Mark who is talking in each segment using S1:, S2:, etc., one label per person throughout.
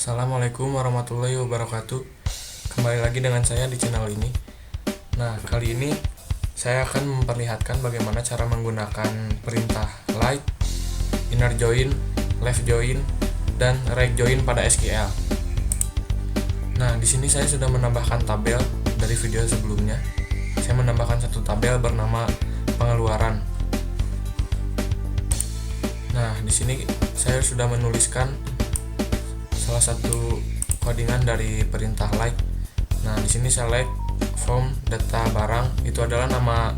S1: Assalamualaikum warahmatullahi wabarakatuh. Kembali lagi dengan saya di channel ini. Nah, kali ini saya akan memperlihatkan bagaimana cara menggunakan perintah like, inner join, left join, dan right join pada SQL. Nah, di sini saya sudah menambahkan tabel dari video sebelumnya. Saya menambahkan satu tabel bernama pengeluaran. Nah, di sini saya sudah menuliskan salah satu codingan dari perintah like. Nah, di sini select from data barang itu adalah nama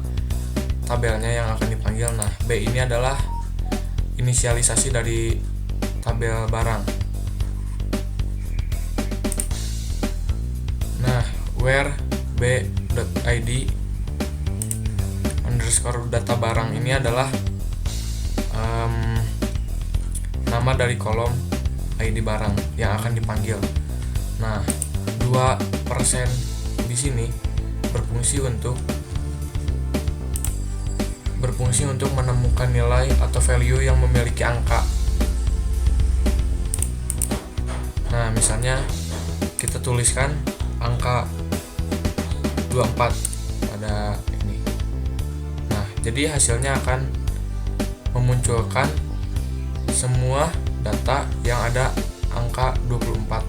S1: tabelnya yang akan dipanggil. Nah, B ini adalah inisialisasi dari tabel barang. Nah, where b.id underscore data barang ini adalah nama dari kolom ID barang yang akan dipanggil. Nah, 2% di sini berfungsi untuk menemukan nilai atau value yang memiliki angka. Nah, misalnya kita tuliskan angka 24 pada ini. Nah, jadi hasilnya akan memunculkan semua data yang ada angka 24.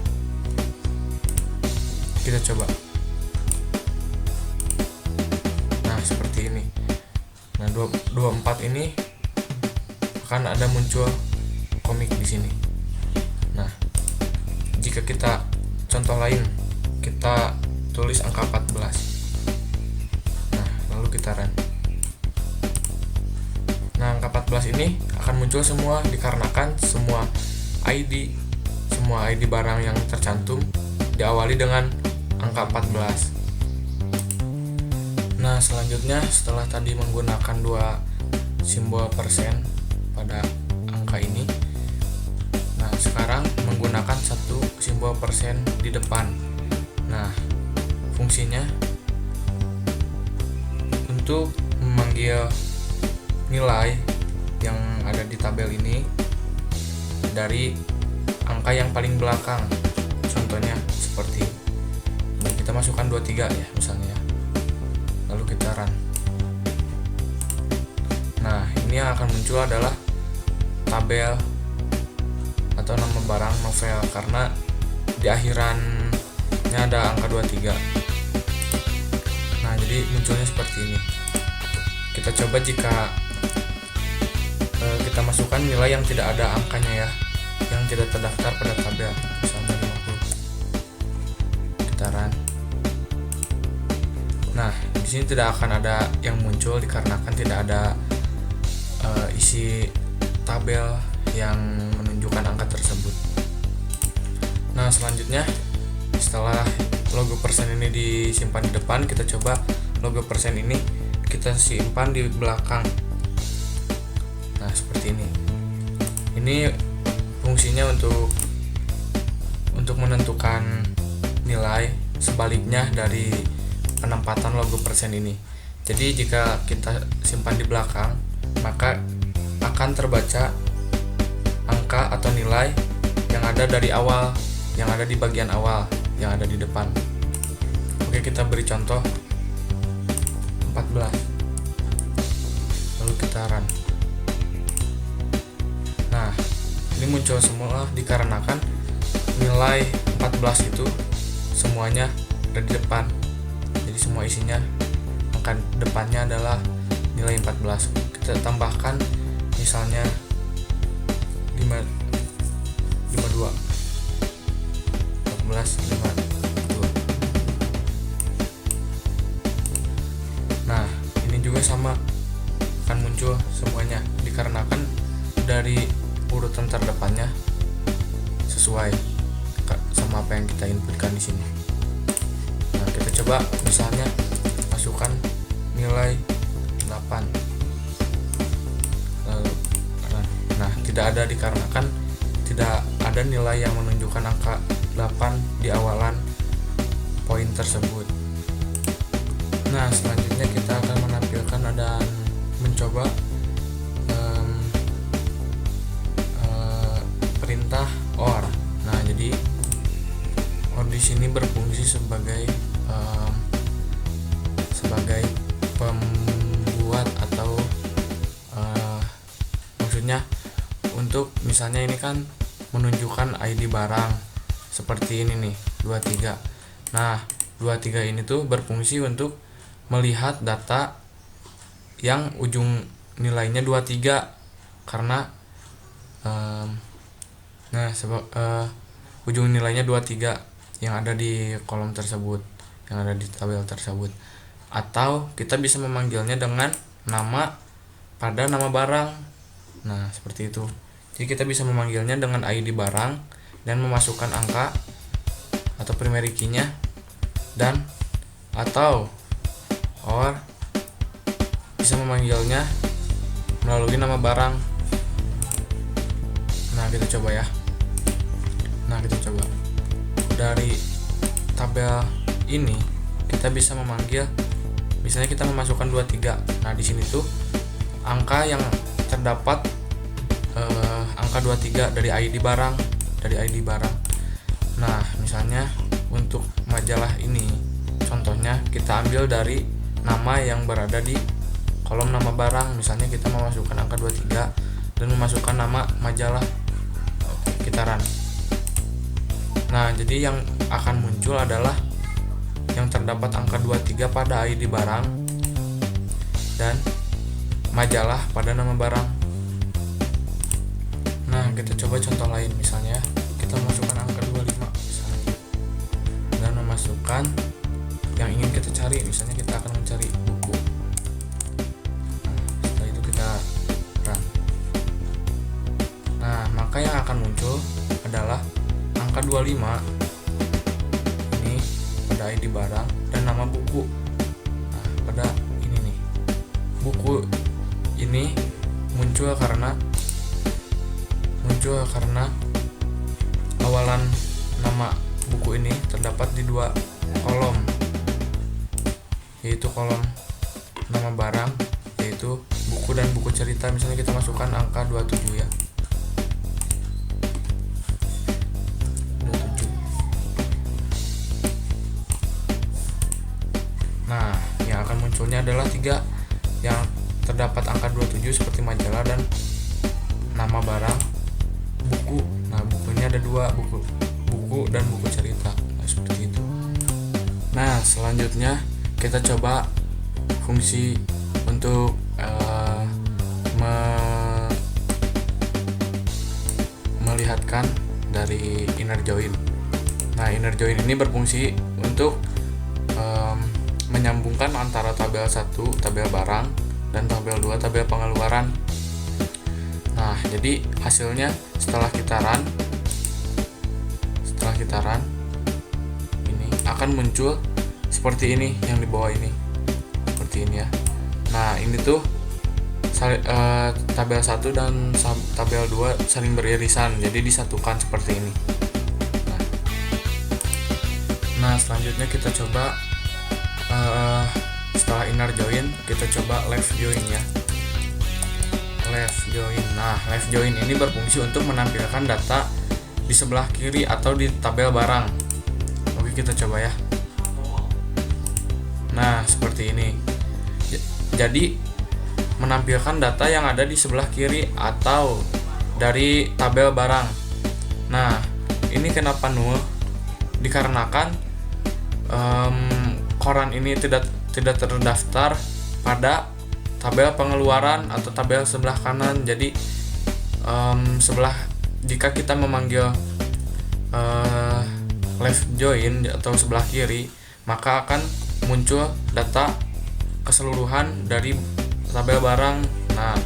S1: Kita coba. Nah, seperti ini. Nah, 24 ini akan ada muncul komik di sini. Nah, jika kita contoh lain, kita tulis angka 14. Nah, lalu kita run. Nah, angka 14 ini akan muncul semua dikarenakan semua ID barang yang tercantum diawali dengan angka 14. Nah, selanjutnya setelah tadi menggunakan dua simbol persen pada angka ini, nah sekarang menggunakan satu simbol persen di depan. Nah, fungsinya untuk memanggil nilai yang ada di tabel ini dari angka yang paling belakang. Contohnya seperti ini. Kita masukkan 23 ya misalnya. Lalu kita run. Nah, ini yang akan muncul adalah tabel atau nama barang novel karena di akhirannya ada angka 23. Nah, jadi munculnya seperti ini. Kita coba jika kita masukkan nilai yang tidak ada angkanya ya, yang tidak terdaftar pada tabel, misalnya 50. Kita run. Nah, di sini tidak akan ada yang muncul dikarenakan tidak ada isi tabel yang menunjukkan angka tersebut. Nah, selanjutnya setelah logo persen ini disimpan di depan, kita coba logo persen ini kita simpan di belakang. Nah, seperti ini. Ini fungsinya untuk menentukan nilai sebaliknya dari penempatan logo persen ini. Jadi jika kita simpan di belakang, maka akan terbaca angka atau nilai yang ada dari awal, yang ada di bagian awal, yang ada di depan. Oke, kita beri contoh 14. Lalu kita run. Nah, ini muncul semua dikarenakan nilai 14 itu semuanya ada di depan. Jadi semua isinya angka depannya adalah nilai 14. Kita tambahkan misalnya 52. 14 52. Nah, ini juga sama akan muncul semuanya dikarenakan dari urutan terdepannya sesuai sama apa yang kita inputkan di sini. Nah, kita coba misalnya masukkan nilai 8. Lalu, nah, tidak ada dikarenakan tidak ada nilai yang menunjukkan angka 8 di awalan poin tersebut. Nah, selanjutnya kita akan menampilkan dan mencoba perintah OR. Nah, jadi sini berfungsi sebagai sebagai pembuat atau maksudnya untuk misalnya ini kan menunjukkan ID barang seperti ini nih 23. Nah 23 ini tuh berfungsi untuk melihat data yang ujung nilainya 23 karena ujung nilainya 23 yang ada di kolom tersebut, yang ada di tabel tersebut. Atau kita bisa memanggilnya dengan nama pada nama barang. Nah seperti itu. Jadi kita bisa memanggilnya dengan ID barang dan memasukkan angka atau primary key-nya dan atau bisa memanggilnya melalui nama barang. Nah kita coba ya. Dari tabel ini kita bisa memanggil, misalnya kita memasukkan 23. Nah di sini tuh angka yang terdapat angka 23 dari ID barang, Nah misalnya untuk majalah ini contohnya kita ambil dari nama yang berada di kolom nama barang. Misalnya kita memasukkan angka 23 dan memasukkan nama majalah. Kita run. Nah jadi yang akan muncul adalah yang terdapat angka 23 pada ID barang dan majalah pada nama barang. Nah kita coba contoh lain, misalnya kita masukkan angka 25 misalnya, dan memasukkan yang ingin kita cari. Misalnya kita akan mencari buku. Setelah itu kita run. Nah maka yang akan muncul adalah angka 25 ini pada ID barang dan nama buku. Nah pada ini nih, buku ini muncul karena awalan nama buku ini terdapat di dua kolom, yaitu kolom nama barang, yaitu buku dan buku cerita. Misalnya kita masukkan angka 27 ya. 27. Nah yang akan munculnya adalah 3 yang terdapat angka 27 seperti majalah dan nama barang, buku. Nah bukunya ada 2, buku dan buku cerita. Nah, seperti itu. Nah selanjutnya kita coba fungsi untuk melihatkan dari inner join. Nah inner join ini berfungsi untuk menyambungkan antara tabel 1 tabel barang dan tabel 2 tabel pengeluaran. Nah jadi hasilnya setelah kita run ini akan muncul seperti ini, yang di bawah ini seperti ini ya. Nah ini tuh tabel 1 dan tabel 2 saling beririsan, jadi disatukan seperti ini. Nah selanjutnya kita coba setelah inner join kita coba left join ya. Left join. Nah left join ini berfungsi untuk menampilkan data di sebelah kiri atau di tabel barang. Oke kita coba ya. Nah seperti ini. Jadi menampilkan data yang ada di sebelah kiri atau dari tabel barang. Nah ini kenapa null? Dikarenakan koran ini tidak terdaftar pada tabel pengeluaran atau tabel sebelah kanan. Jadi jika kita memanggil left join atau sebelah kiri, maka akan muncul data keseluruhan dari tabel barang. Nah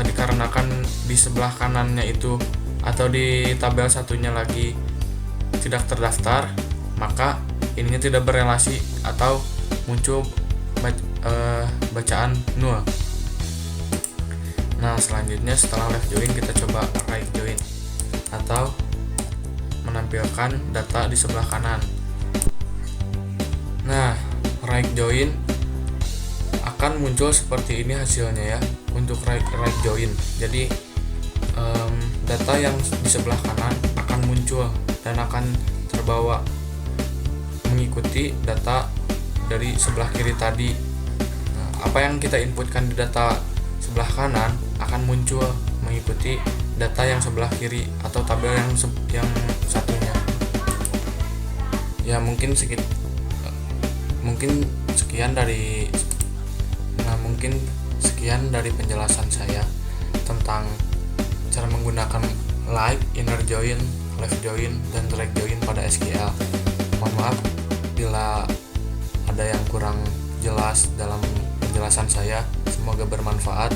S1: dikarenakan di sebelah kanannya itu atau di tabel satunya lagi tidak terdaftar, maka ininya tidak berelasi atau muncul bacaan null. Nah selanjutnya setelah left join kita coba right join atau menampilkan data di sebelah kanan. Nah right join akan muncul seperti ini hasilnya ya untuk right join. Jadi data yang di sebelah kanan akan akan muncul dan akan terbawa mengikuti data dari sebelah kiri tadi. Nah, apa yang kita inputkan di data sebelah kanan akan muncul mengikuti data yang sebelah kiri atau tabel yang satunya. Ya mungkin sekian dari penjelasan saya tentang cara menggunakan like, inner join, left join, dan drag join pada SQL. Mohon maaf bila ada yang kurang jelas dalam penjelasan saya. Semoga bermanfaat.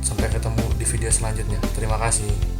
S1: Sampai ketemu di video selanjutnya. Terima kasih.